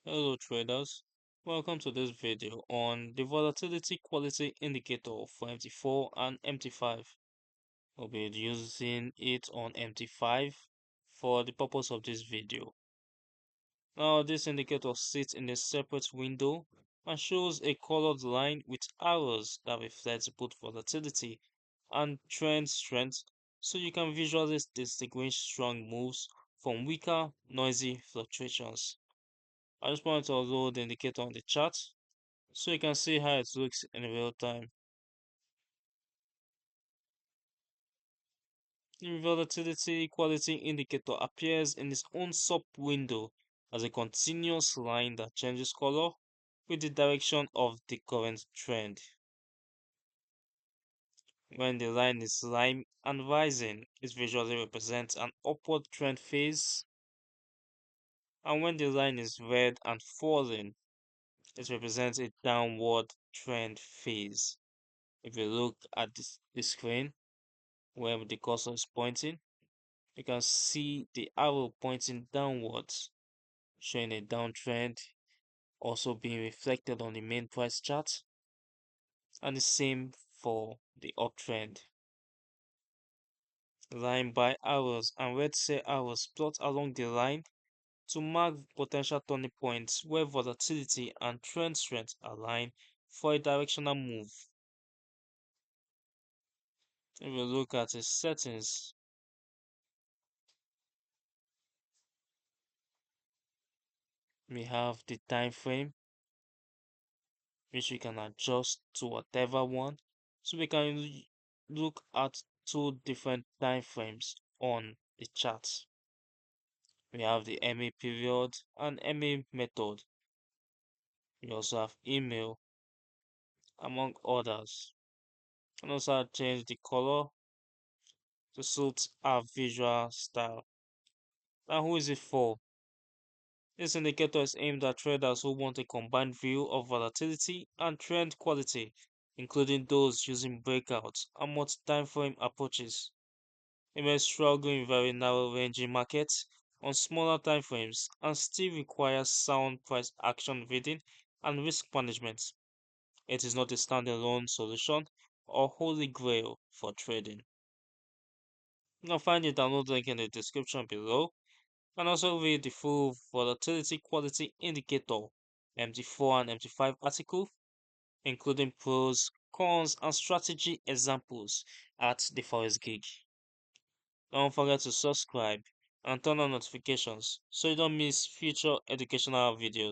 Hello traders, welcome to this video on the Volatility Quality Indicator for MT4 and MT5. We'll be using it on MT5 for the purpose of this video. Now this indicator sits in a separate window and shows a colored line with arrows that reflects both volatility and trend strength, so you can visually distinguish strong moves from weaker, noisy fluctuations. I just want to load the indicator on the chart so you can see how it looks in real time. The volatility quality indicator appears in its own sub-window as a continuous line that changes color with the direction of the current trend. When the line is lime and rising, it visually represents an upward trend phase, and when the line is red and falling, it represents a downward trend phase. If you look at the screen, where the cursor is pointing, you can see the arrow pointing downwards, showing a downtrend, also being reflected on the main price chart, and the same for the uptrend. Line by arrows and red cell arrows plot along the line to mark potential turning points where volatility and trend strength align for a directional move. If we look at the settings, we have the time frame, which we can adjust to whatever one. So we can look at two different time frames on the chart. We have the MA period and MA method. We also have email, among others. And also change the color to suit our visual style. Now, who is it for? This indicator is aimed at traders who want a combined view of volatility and trend quality, including those using breakouts and multi-time frame approaches. They may struggle in very narrow ranging markets on smaller time frames and still require sound price action reading and risk management. It is not a standalone solution or holy grail for trading. You'll find the download link in the description below, and also read the full Volatility Quality Indicator MT4 and MT5 article, including pros, cons, and strategy examples at the Forex gig. Don't forget to subscribe and turn on notifications so you don't miss future educational videos.